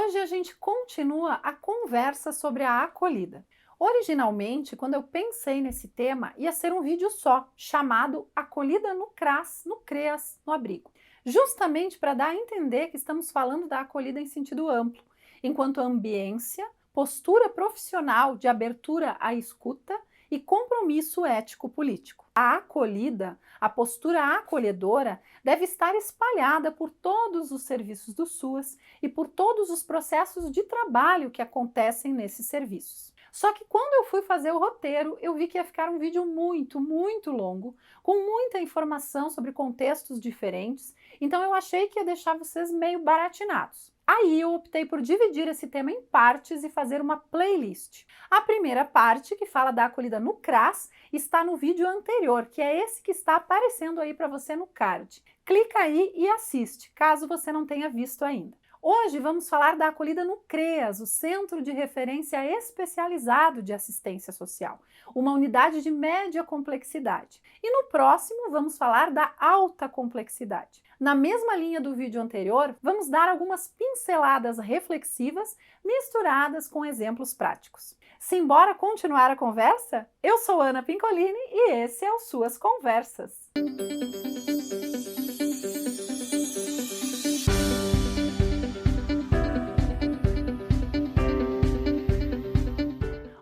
Hoje a gente continua a conversa sobre a acolhida. Originalmente, quando eu pensei nesse tema, ia ser um vídeo só, chamado Acolhida no CRAS, no CREAS, no abrigo. Justamente para dar a entender que estamos falando da acolhida em sentido amplo, enquanto ambiência, postura profissional de abertura à escuta e compromisso ético-político. A acolhida, a postura acolhedora, deve estar espalhada por todos os serviços do SUAS e por todos os processos de trabalho que acontecem nesses serviços. Só que quando eu fui fazer o roteiro, eu vi que ia ficar um vídeo muito longo, com muita informação sobre contextos diferentes, então eu achei que ia deixar vocês meio baratinados. Aí eu optei por dividir esse tema em partes e fazer uma playlist. A primeira parte, que fala da acolhida no CRAS, está no vídeo anterior, que é esse que está aparecendo aí para você no card. Clica aí e assiste, caso você não tenha visto ainda. Hoje vamos falar da acolhida no CREAS, o Centro de Referência Especializado de Assistência Social, uma unidade de média complexidade. E no próximo vamos falar da alta complexidade. Na mesma linha do vídeo anterior, vamos dar algumas pinceladas reflexivas misturadas com exemplos práticos. Simbora continuar a conversa? Eu sou Ana Pincolini e esse é o Suas Conversas.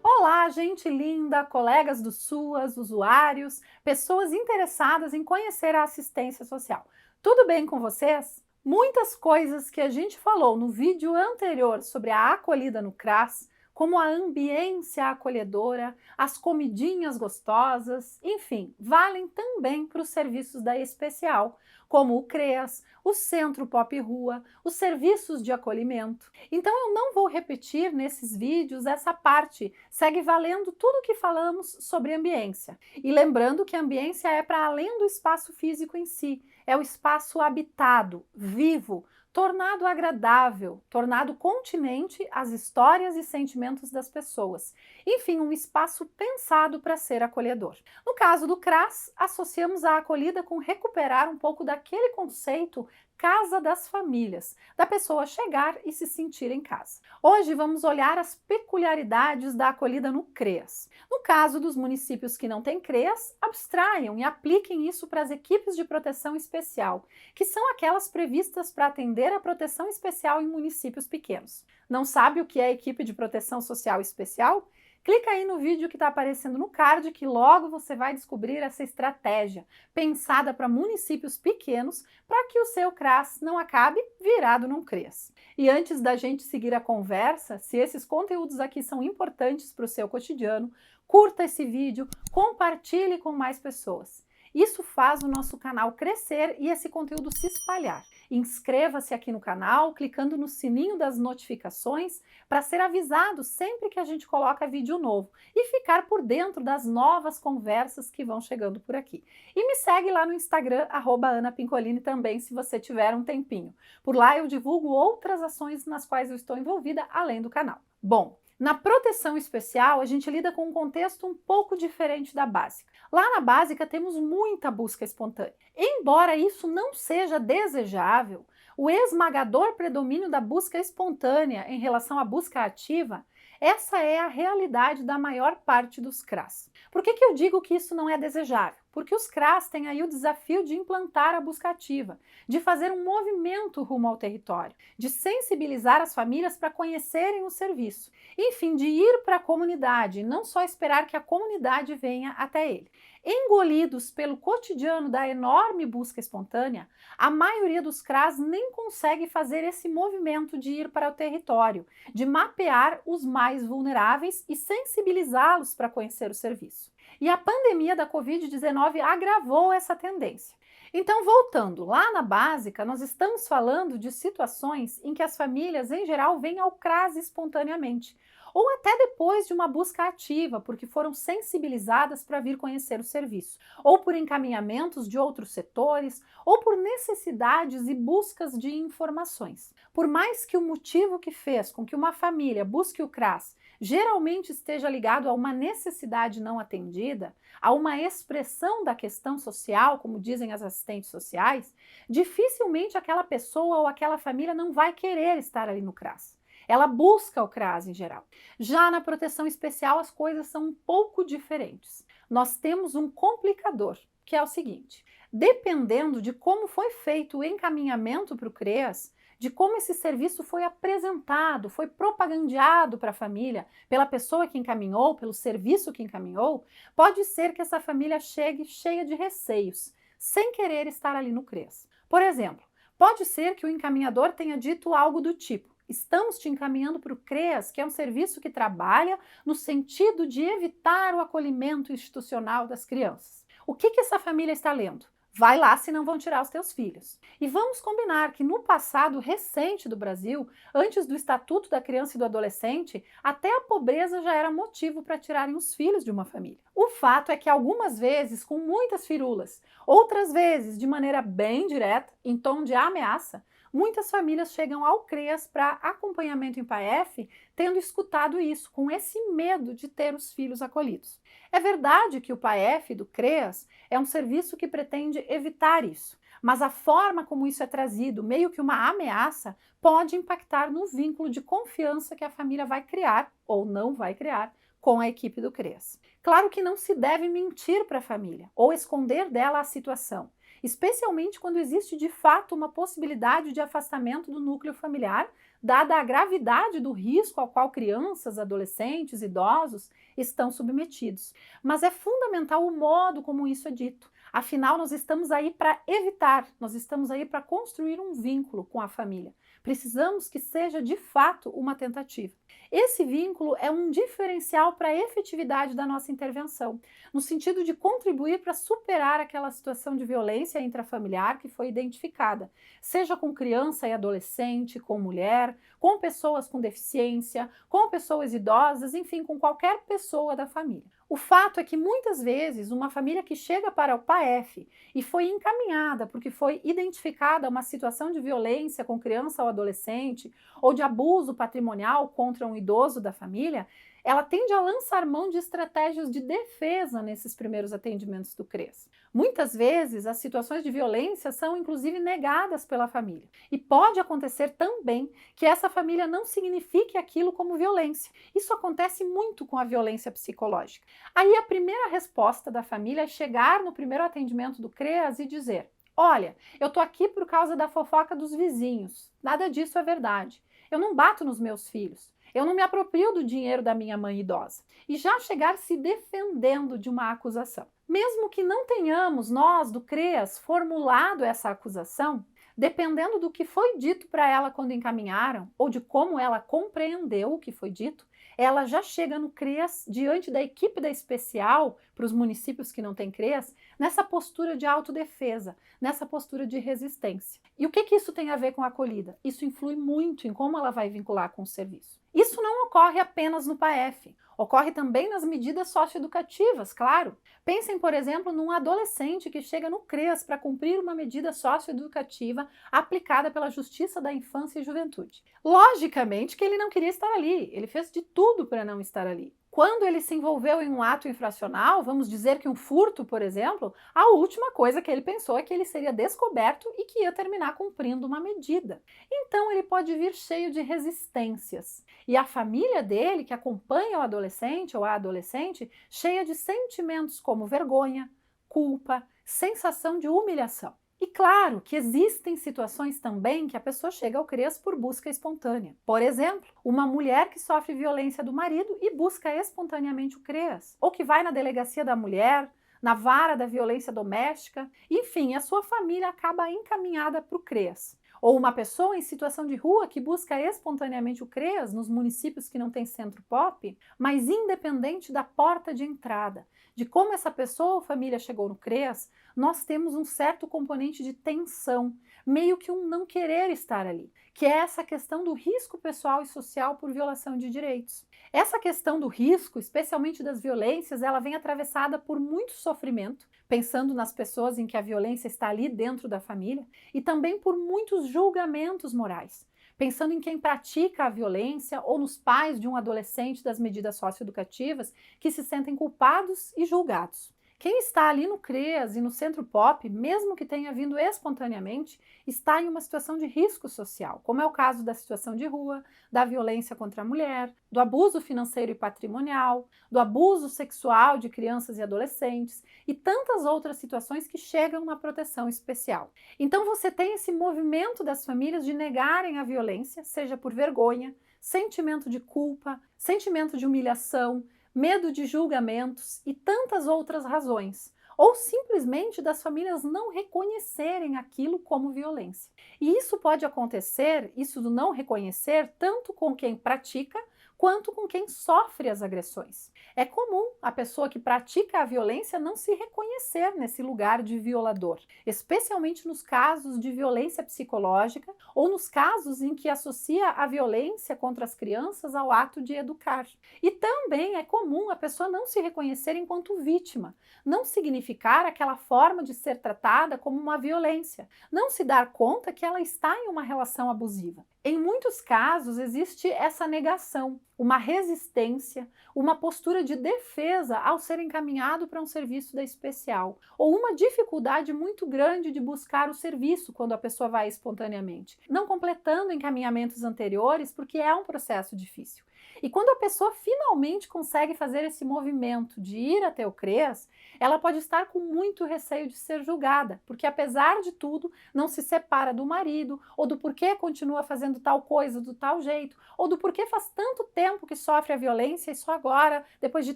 Olá, gente linda, colegas do SUAS, usuários, pessoas interessadas em conhecer a assistência social. Tudo bem com vocês? Muitas coisas que a gente falou no vídeo anterior sobre a acolhida no CRAS, como a ambiência acolhedora, as comidinhas gostosas, enfim, valem também para os serviços da especial, como o CREAS, o Centro Pop Rua, os serviços de acolhimento. Então eu não vou repetir nesses vídeos essa parte, segue valendo tudo o que falamos sobre ambiência. E lembrando que a ambiência é para além do espaço físico em si, é o espaço habitado, vivo, tornado agradável, tornado continente às histórias e sentimentos das pessoas. Enfim, um espaço pensado para ser acolhedor. No caso do CRAS, associamos a acolhida com recuperar um pouco daquele conceito casa das famílias, da pessoa chegar e se sentir em casa. Hoje vamos olhar as peculiaridades da acolhida no CREAS. No caso dos municípios que não têm CREAS, abstraiam e apliquem isso para as equipes de proteção especial, que são aquelas previstas para atender a proteção especial em municípios pequenos. Não sabe o que é equipe de proteção social especial? Clica aí no vídeo que está aparecendo no card que logo você vai descobrir essa estratégia pensada para municípios pequenos para que o seu CRAS não acabe virado num CREAS. E antes da gente seguir a conversa, se esses conteúdos aqui são importantes para o seu cotidiano, curta esse vídeo, compartilhe com mais pessoas. Isso faz o nosso canal crescer e esse conteúdo se espalhar. Inscreva-se aqui no canal, clicando no sininho das notificações para ser avisado sempre que a gente coloca vídeo novo e ficar por dentro das novas conversas que vão chegando por aqui. E me segue lá no Instagram, @AnaPincolini também, se você tiver um tempinho. Por lá eu divulgo outras ações nas quais eu estou envolvida, além do canal. Bom, na proteção especial, a gente lida com um contexto um pouco diferente da básica. Lá na básica temos muita busca espontânea. Embora isso não seja desejável, o esmagador predomínio da busca espontânea em relação à busca ativa, essa é a realidade da maior parte dos CRAS. Por que eu digo que isso não é desejável? Porque os CRAS têm aí o desafio de implantar a busca ativa, de fazer um movimento rumo ao território, de sensibilizar as famílias para conhecerem o serviço, enfim, de ir para a comunidade, não só esperar que a comunidade venha até ele. Engolidos pelo cotidiano da enorme busca espontânea, a maioria dos CRAS nem consegue fazer esse movimento de ir para o território, de mapear os mais vulneráveis e sensibilizá-los para conhecer o serviço. E a pandemia da Covid-19 agravou essa tendência. Então, voltando, lá na básica, nós estamos falando de situações em que as famílias, em geral, vêm ao CRAS espontaneamente, ou até depois de uma busca ativa, porque foram sensibilizadas para vir conhecer o serviço, ou por encaminhamentos de outros setores, ou por necessidades e buscas de informações. Por mais que o motivo que fez com que uma família busque o CRAS geralmente esteja ligado a uma necessidade não atendida, a uma expressão da questão social, como dizem as assistentes sociais, dificilmente aquela pessoa ou aquela família não vai querer estar ali no CRAS. Ela busca o CRAS em geral. Já na proteção especial, as coisas são um pouco diferentes. Nós temos um complicador, que é o seguinte: dependendo de como foi feito o encaminhamento para o CREAS, de como esse serviço foi apresentado, foi propagandeado para a família, pela pessoa que encaminhou, pelo serviço que encaminhou, pode ser que essa família chegue cheia de receios, sem querer estar ali no CREAS. Por exemplo, pode ser que o encaminhador tenha dito algo do tipo: estamos te encaminhando para o CREAS, que é um serviço que trabalha no sentido de evitar o acolhimento institucional das crianças. O que essa família está lendo? Vai lá, senão vão tirar os teus filhos. E vamos combinar que no passado recente do Brasil, antes do Estatuto da Criança e do Adolescente, até a pobreza já era motivo para tirarem os filhos de uma família. O fato é que algumas vezes com muitas firulas, outras vezes de maneira bem direta, em tom de ameaça, muitas famílias chegam ao CREAS para acompanhamento em PAEF, tendo escutado isso, com esse medo de ter os filhos acolhidos. É verdade que o PAEF do CREAS é um serviço que pretende evitar isso, mas a forma como isso é trazido, meio que uma ameaça, pode impactar no vínculo de confiança que a família vai criar, ou não vai criar, com a equipe do CREAS. Claro que não se deve mentir para a família, ou esconder dela a situação, especialmente quando existe de fato uma possibilidade de afastamento do núcleo familiar, dada a gravidade do risco ao qual crianças, adolescentes, idosos estão submetidos. Mas é fundamental o modo como isso é dito. Afinal, nós estamos aí para evitar, nós estamos aí para construir um vínculo com a família. Precisamos que seja de fato uma tentativa. Esse vínculo é um diferencial para a efetividade da nossa intervenção, no sentido de contribuir para superar aquela situação de violência intrafamiliar que foi identificada, seja com criança e adolescente, com mulher, com pessoas com deficiência, com pessoas idosas, enfim, com qualquer pessoa da família. O fato é que muitas vezes uma família que chega para o PAEF e foi encaminhada porque foi identificada uma situação de violência com criança ou adolescente ou de abuso patrimonial contra um idoso da família, ela tende a lançar mão de estratégias de defesa nesses primeiros atendimentos do CREAS. Muitas vezes, as situações de violência são inclusive negadas pela família. E pode acontecer também que essa família não signifique aquilo como violência. Isso acontece muito com a violência psicológica. Aí a primeira resposta da família é chegar no primeiro atendimento do CREAS e dizer: olha, eu tô aqui por causa da fofoca dos vizinhos. Nada disso é verdade. Eu não bato nos meus filhos. Eu não me aproprio do dinheiro da minha mãe idosa. E já chegar se defendendo de uma acusação. Mesmo que não tenhamos, nós do CREAS, formulado essa acusação, dependendo do que foi dito para ela quando encaminharam, ou de como ela compreendeu o que foi dito, ela já chega no CREAS, diante da equipe da especial, para os municípios que não têm CREAS, nessa postura de autodefesa, nessa postura de resistência. E o que isso tem a ver com a acolhida? Isso influi muito em como ela vai vincular com o serviço. Isso não ocorre apenas no PAEF, ocorre também nas medidas socioeducativas, claro. Pensem, por exemplo, num adolescente que chega no CREAS para cumprir uma medida socioeducativa aplicada pela Justiça da Infância e Juventude. Logicamente que ele não queria estar ali, ele fez de tudo para não estar ali. Quando ele se envolveu em um ato infracional, vamos dizer que um furto, por exemplo, a última coisa que ele pensou é que ele seria descoberto e que ia terminar cumprindo uma medida. Então ele pode vir cheio de resistências. E a família dele, que acompanha o adolescente ou a adolescente, cheia de sentimentos como vergonha, culpa, sensação de humilhação. E claro que existem situações também que a pessoa chega ao CREAS por busca espontânea. Por exemplo, uma mulher que sofre violência do marido e busca espontaneamente o CREAS, ou que vai na delegacia da mulher, na vara da violência doméstica, enfim, a sua família acaba encaminhada para o CREAS. Ou uma pessoa em situação de rua que busca espontaneamente o CREAS nos municípios que não tem centro POP, mas independente da porta de entrada, de como essa pessoa ou família chegou no CREAS, nós temos um certo componente de tensão, meio que um não querer estar ali, que é essa questão do risco pessoal e social por violação de direitos. Essa questão do risco, especialmente das violências, ela vem atravessada por muito sofrimento, pensando nas pessoas em que a violência está ali dentro da família, e também por muitos julgamentos morais, pensando em quem pratica a violência ou nos pais de um adolescente das medidas socioeducativas que se sentem culpados e julgados. Quem está ali no CREAS e no Centro Pop, mesmo que tenha vindo espontaneamente, está em uma situação de risco social, como é o caso da situação de rua, da violência contra a mulher, do abuso financeiro e patrimonial, do abuso sexual de crianças e adolescentes e tantas outras situações que chegam na proteção especial. Então você tem esse movimento das famílias de negarem a violência, seja por vergonha, sentimento de culpa, sentimento de humilhação, medo de julgamentos e tantas outras razões, ou simplesmente das famílias não reconhecerem aquilo como violência. E isso pode acontecer, isso do não reconhecer, tanto com quem pratica quanto com quem sofre as agressões. É comum a pessoa que pratica a violência não se reconhecer nesse lugar de violador, especialmente nos casos de violência psicológica ou nos casos em que associa a violência contra as crianças ao ato de educar. E também é comum a pessoa não se reconhecer enquanto vítima, não significar aquela forma de ser tratada como uma violência, não se dar conta que ela está em uma relação abusiva. Em muitos casos existe essa negação, uma resistência, uma postura de defesa ao ser encaminhado para um serviço da especial, ou uma dificuldade muito grande de buscar o serviço quando a pessoa vai espontaneamente, não completando encaminhamentos anteriores porque é um processo difícil. E quando a pessoa finalmente consegue fazer esse movimento de ir até o CREAS, ela pode estar com muito receio de ser julgada, porque apesar de tudo, não se separa do marido, ou do porquê continua fazendo tal coisa do tal jeito, ou do porquê faz tanto tempo que sofre a violência e só agora, depois de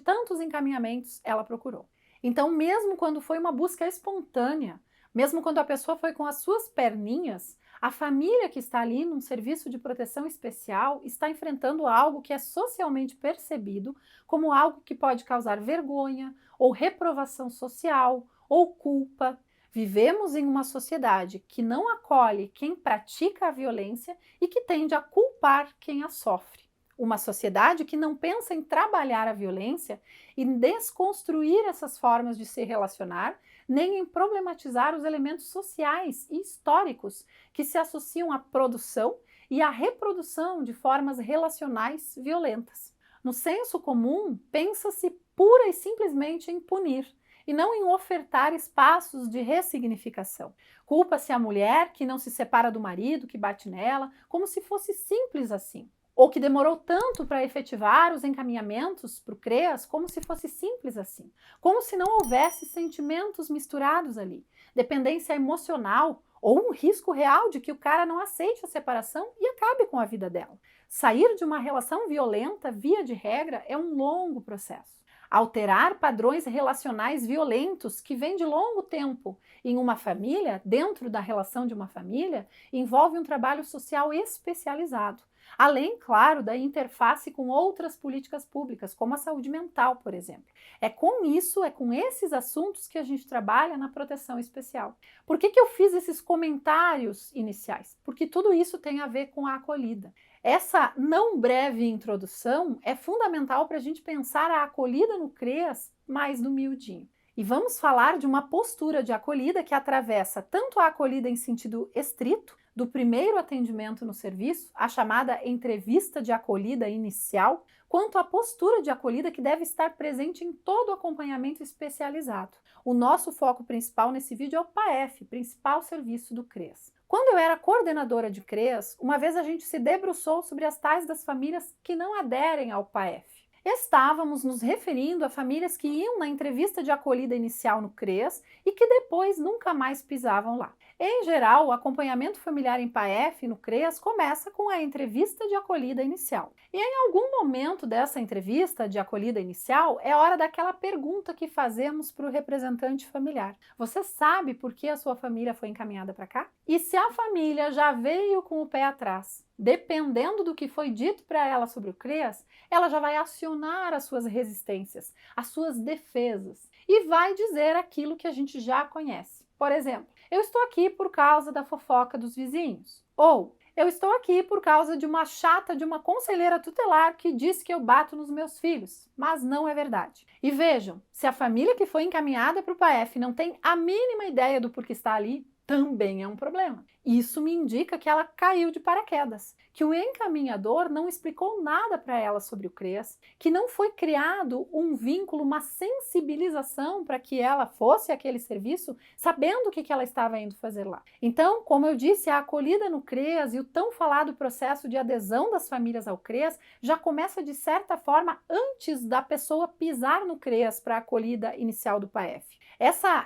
tantos encaminhamentos, ela procurou. Então, mesmo quando foi uma busca espontânea, mesmo quando a pessoa foi com as suas perninhas, a família que está ali num serviço de proteção especial está enfrentando algo que é socialmente percebido como algo que pode causar vergonha ou reprovação social ou culpa. Vivemos em uma sociedade que não acolhe quem pratica a violência e que tende a culpar quem a sofre. Uma sociedade que não pensa em trabalhar a violência e desconstruir essas formas de se relacionar, nem em problematizar os elementos sociais e históricos que se associam à produção e à reprodução de formas relacionais violentas. No senso comum, pensa-se pura e simplesmente em punir, e não em ofertar espaços de ressignificação. Culpa-se a mulher que não se separa do marido, que bate nela, como se fosse simples assim. Ou que demorou tanto para efetivar os encaminhamentos para o CREAS, como se fosse simples assim. Como se não houvesse sentimentos misturados ali, dependência emocional ou um risco real de que o cara não aceite a separação e acabe com a vida dela. Sair de uma relação violenta, via de regra, é um longo processo. Alterar padrões relacionais violentos que vêm de longo tempo em uma família, dentro da relação de uma família, envolve um trabalho social especializado. Além, claro, da interface com outras políticas públicas, como a saúde mental, por exemplo. É com isso, é com esses assuntos que a gente trabalha na proteção especial. Por que eu fiz esses comentários iniciais? Porque tudo isso tem a ver com a acolhida. Essa não breve introdução é fundamental para a gente pensar a acolhida no CREAS mais no miudinho. E vamos falar de uma postura de acolhida que atravessa tanto a acolhida em sentido estrito, do primeiro atendimento no serviço, a chamada entrevista de acolhida inicial, quanto a postura de acolhida que deve estar presente em todo o acompanhamento especializado. O nosso foco principal nesse vídeo é o PAEF, principal serviço do CREAS. Quando eu era coordenadora de CREAS, uma vez a gente se debruçou sobre as tais das famílias que não aderem ao PAEF. Estávamos nos referindo a famílias que iam na entrevista de acolhida inicial no CREAS e que depois nunca mais pisavam lá. Em geral, o acompanhamento familiar em PAEF no CREAS começa com a entrevista de acolhida inicial. E em algum momento dessa entrevista de acolhida inicial, é hora daquela pergunta que fazemos para o representante familiar. Você sabe por que a sua família foi encaminhada para cá? E se a família já veio com o pé atrás, dependendo do que foi dito para ela sobre o CREAS, ela já vai acionar as suas resistências, as suas defesas e vai dizer aquilo que a gente já conhece. Por exemplo, eu estou aqui por causa da fofoca dos vizinhos. Ou, eu estou aqui por causa de uma chata de uma conselheira tutelar que disse que eu bato nos meus filhos, mas não é verdade. E vejam, se a família que foi encaminhada para o PAEF não tem a mínima ideia do porquê está ali, também é um problema. Isso me indica que ela caiu de paraquedas, que o encaminhador não explicou nada para ela sobre o CREAS, que não foi criado um vínculo, uma sensibilização para que ela fosse àquele serviço, sabendo o que ela estava indo fazer lá. Então, como eu disse, a acolhida no CREAS e o tão falado processo de adesão das famílias ao CREAS já começa de certa forma antes da pessoa pisar no CREAS para a acolhida inicial do PAEF.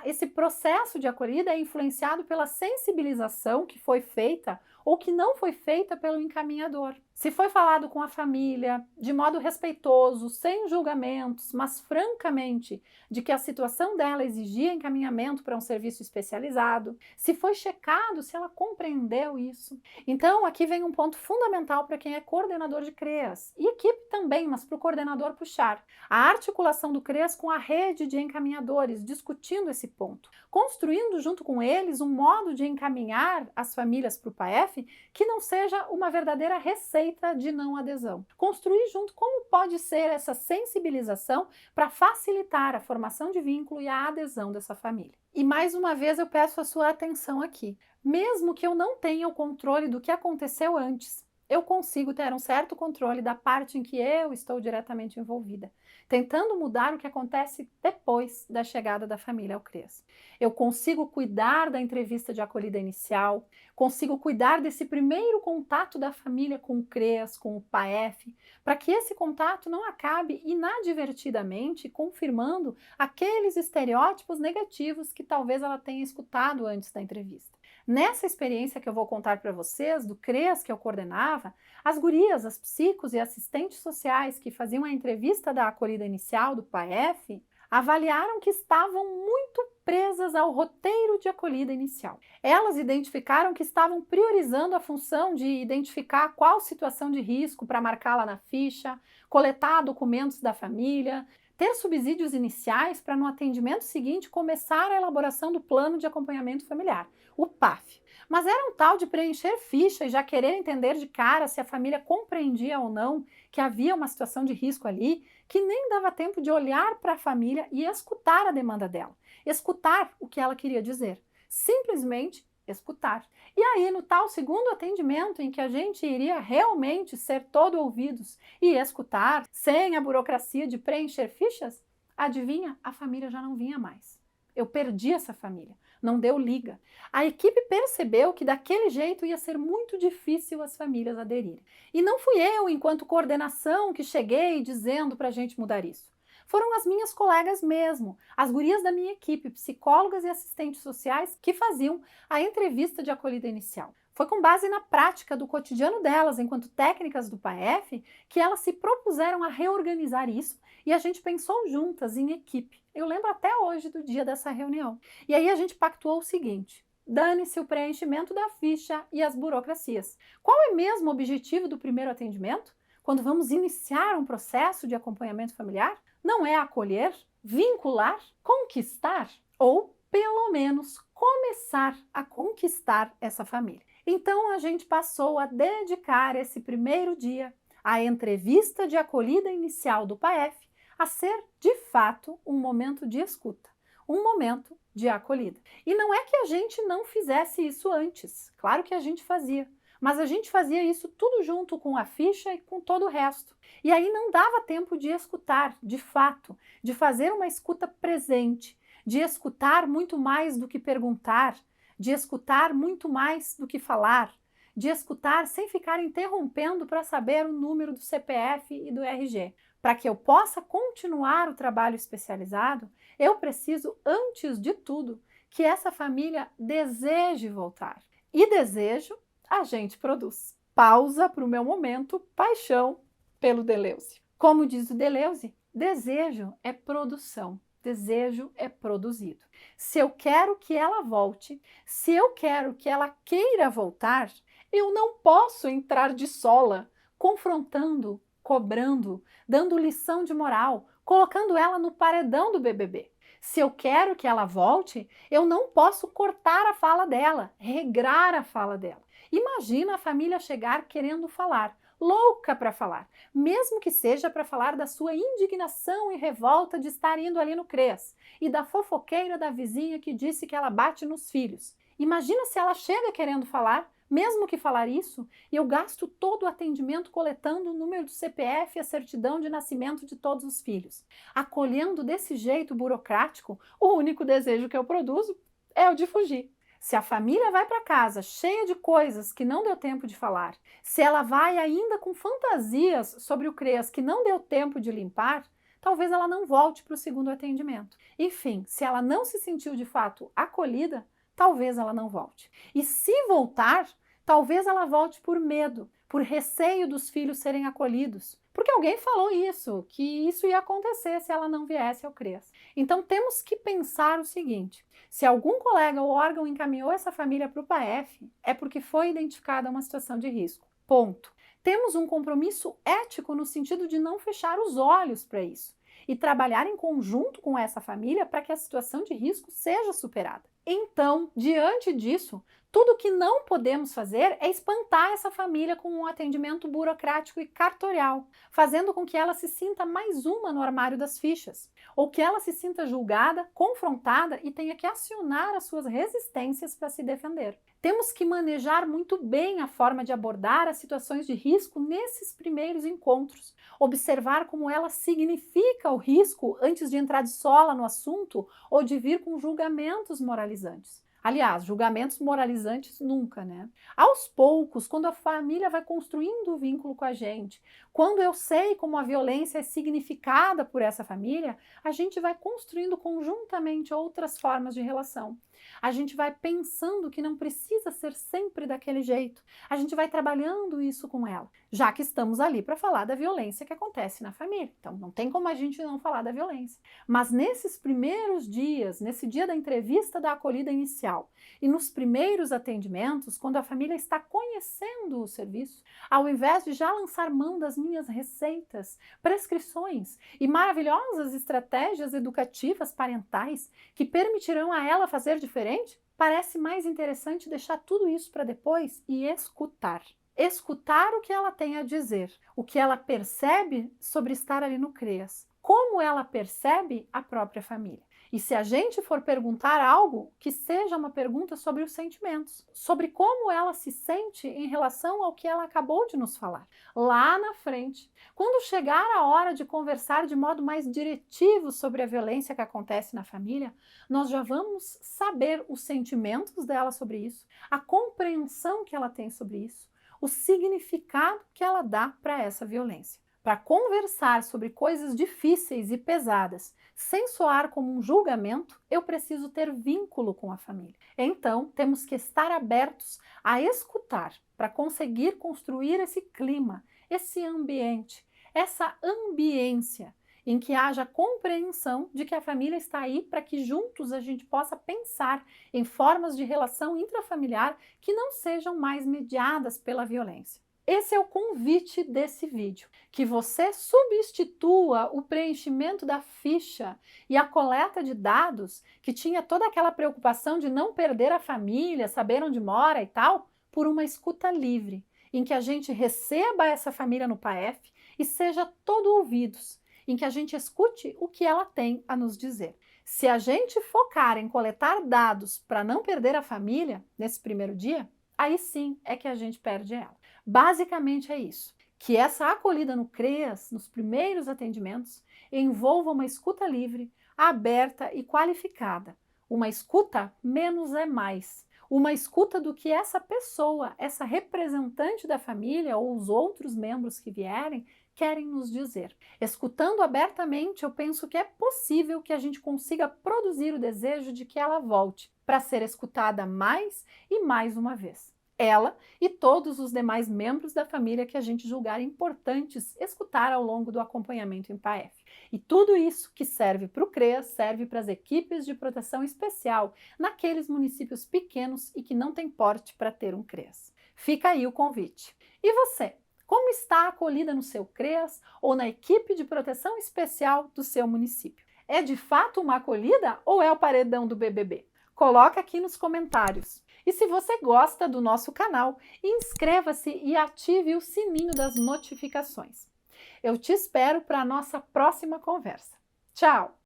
Esse processo de acolhida é influenciado pela sensibilização que foi feita ou que não foi feita pelo encaminhador. Se foi falado com a família, de modo respeitoso, sem julgamentos, mas francamente, de que a situação dela exigia encaminhamento para um serviço especializado, se foi checado se ela compreendeu isso. Então, aqui vem um ponto fundamental para quem é coordenador de CREAS, e equipe também, mas para o coordenador puxar. A articulação do CREAS com a rede de encaminhadores, discutindo esse ponto, construindo junto com eles um modo de encaminhar as famílias para o PAEF que não seja uma verdadeira receita de não adesão. Construir junto como pode ser essa sensibilização para facilitar a formação de vínculo e a adesão dessa família. E mais uma vez eu peço a sua atenção aqui. Mesmo que eu não tenha o controle do que aconteceu antes, eu consigo ter um certo controle da parte em que eu estou diretamente envolvida, tentando mudar o que acontece depois da chegada da família ao CREAS. Eu consigo cuidar da entrevista de acolhida inicial, consigo cuidar desse primeiro contato da família com o CREAS, com o PAEF, para que esse contato não acabe inadvertidamente confirmando aqueles estereótipos negativos que talvez ela tenha escutado antes da entrevista. Nessa experiência que eu vou contar para vocês, do CREAS que eu coordenava, as gurias, as psicos e assistentes sociais que faziam a entrevista da acolhida inicial do PAEF, avaliaram que estavam muito presas ao roteiro de acolhida inicial. Elas identificaram que estavam priorizando a função de identificar qual situação de risco para marcá-la na ficha, coletar documentos da família, ter subsídios iniciais para no atendimento seguinte começar a elaboração do plano de acompanhamento familiar, o PAF. Mas era um tal de preencher ficha e já querer entender de cara se a família compreendia ou não que havia uma situação de risco ali, que nem dava tempo de olhar para a família e escutar a demanda dela, escutar o que ela queria dizer, simplesmente escutar. E aí, no tal segundo atendimento em que a gente iria realmente ser todo ouvidos e escutar, sem a burocracia de preencher fichas, adivinha? A família já não vinha mais. Eu perdi essa família, não deu liga. A equipe percebeu que daquele jeito ia ser muito difícil as famílias aderirem. E não fui eu, enquanto coordenação, que cheguei dizendo para a gente mudar isso. Foram as minhas colegas mesmo, as gurias da minha equipe, psicólogas e assistentes sociais, que faziam a entrevista de acolhida inicial. Foi com base na prática do cotidiano delas, enquanto técnicas do PAEF, que elas se propuseram a reorganizar isso e a gente pensou juntas, em equipe. Eu lembro até hoje do dia dessa reunião. E aí a gente pactuou o seguinte: dane-se o preenchimento da ficha e as burocracias. Qual é mesmo o objetivo do primeiro atendimento? Quando vamos iniciar um processo de acompanhamento familiar? Não é acolher, vincular, conquistar ou, pelo menos, começar a conquistar essa família. Então, a gente passou a dedicar esse primeiro dia à entrevista de acolhida inicial do PAEF a ser, de fato, um momento de escuta, um momento de acolhida. E não é que a gente não fizesse isso antes, claro que a gente fazia. Mas a gente fazia isso tudo junto com a ficha e com todo o resto. E aí não dava tempo de escutar, de fato, de fazer uma escuta presente, de escutar muito mais do que perguntar, de escutar muito mais do que falar, de escutar sem ficar interrompendo para saber o número do CPF e do RG. Para que eu possa continuar o trabalho especializado, eu preciso, antes de tudo, que essa família deseje voltar. E desejo a gente produz. Pausa para o meu momento, paixão pelo Deleuze. Como diz o Deleuze, desejo é produção, desejo é produzido. Se eu quero que ela volte, se eu quero que ela queira voltar, eu não posso entrar de sola, confrontando, cobrando, dando lição de moral, colocando ela no paredão do BBB. Se eu quero que ela volte, eu não posso cortar a fala dela, regrar a fala dela. Imagina a família chegar querendo falar, louca para falar, mesmo que seja para falar da sua indignação e revolta de estar indo ali no CREAS e da fofoqueira da vizinha que disse que ela bate nos filhos. Imagina se ela chega querendo falar, mesmo que falar isso, e eu gasto todo o atendimento coletando o número do CPF e a certidão de nascimento de todos os filhos. Acolhendo desse jeito burocrático, o único desejo que eu produzo é o de fugir. Se a família vai para casa cheia de coisas que não deu tempo de falar, se ela vai ainda com fantasias sobre o CREAS que não deu tempo de limpar, talvez ela não volte para o segundo atendimento. Enfim, se ela não se sentiu de fato acolhida, talvez ela não volte. E se voltar, talvez ela volte por medo, por receio dos filhos serem acolhidos. Porque alguém falou isso, que isso ia acontecer se ela não viesse ao CREAS. Então temos que pensar o seguinte: se algum colega ou órgão encaminhou essa família para o PAEF, é porque foi identificada uma situação de risco. Ponto. Temos um compromisso ético no sentido de não fechar os olhos para isso e trabalhar em conjunto com essa família para que a situação de risco seja superada. Então, diante disso, tudo que não podemos fazer é espantar essa família com um atendimento burocrático e cartorial, fazendo com que ela se sinta mais uma no armário das fichas, ou que ela se sinta julgada, confrontada e tenha que acionar as suas resistências para se defender. Temos que manejar muito bem a forma de abordar as situações de risco nesses primeiros encontros, observar como ela significa o risco antes de entrar de sola no assunto ou de vir com julgamentos moralizantes. Aliás, julgamentos moralizantes nunca, né? Aos poucos, quando a família vai construindo o vínculo com a gente, quando eu sei como a violência é significada por essa família, a gente vai construindo conjuntamente outras formas de relação. A gente vai pensando que não precisa ser sempre daquele jeito. A gente vai trabalhando isso com ela, já que estamos ali para falar da violência que acontece na família. Então, não tem como a gente não falar da violência. Mas nesses primeiros dias, nesse dia da entrevista da acolhida inicial e nos primeiros atendimentos, quando a família está conhecendo o serviço, ao invés de já lançar mão das minhas receitas, prescrições e maravilhosas estratégias educativas parentais que permitirão a ela fazer diferente, parece mais interessante deixar tudo isso para depois e escutar. Escutar o que ela tem a dizer, o que ela percebe sobre estar ali no CREAS, como ela percebe a própria família. E se a gente for perguntar algo, que seja uma pergunta sobre os sentimentos, sobre como ela se sente em relação ao que ela acabou de nos falar. Lá na frente, quando chegar a hora de conversar de modo mais diretivo sobre a violência que acontece na família, nós já vamos saber os sentimentos dela sobre isso, a compreensão que ela tem sobre isso, o significado que ela dá para essa violência. Para conversar sobre coisas difíceis e pesadas, sem soar como um julgamento, eu preciso ter vínculo com a família. Então, temos que estar abertos a escutar para conseguir construir esse clima, esse ambiente, essa ambiência em que haja compreensão de que a família está aí para que juntos a gente possa pensar em formas de relação intrafamiliar que não sejam mais mediadas pela violência. Esse é o convite desse vídeo, que você substitua o preenchimento da ficha e a coleta de dados, que tinha toda aquela preocupação de não perder a família, saber onde mora e tal, por uma escuta livre, em que a gente receba essa família no PAEF e seja todo ouvidos, em que a gente escute o que ela tem a nos dizer. Se a gente focar em coletar dados para não perder a família nesse primeiro dia, aí sim é que a gente perde ela. Basicamente é isso, que essa acolhida no CREAS, nos primeiros atendimentos, envolva uma escuta livre, aberta e qualificada. Uma escuta menos é mais. Uma escuta do que essa pessoa, essa representante da família ou os outros membros que vierem, querem nos dizer. Escutando abertamente, eu penso que é possível que a gente consiga produzir o desejo de que ela volte para ser escutada mais e mais uma vez. Ela e todos os demais membros da família que a gente julgar importantes escutar ao longo do acompanhamento em PAEF. E tudo isso que serve para o CREAS serve para as equipes de proteção especial naqueles municípios pequenos e que não têm porte para ter um CREAS. Fica aí o convite. E você? Como está acolhida no seu CREAS ou na equipe de proteção especial do seu município? É de fato uma acolhida ou é o paredão do BBB? Coloca aqui nos comentários. E se você gosta do nosso canal, inscreva-se e ative o sininho das notificações. Eu te espero para a nossa próxima conversa. Tchau!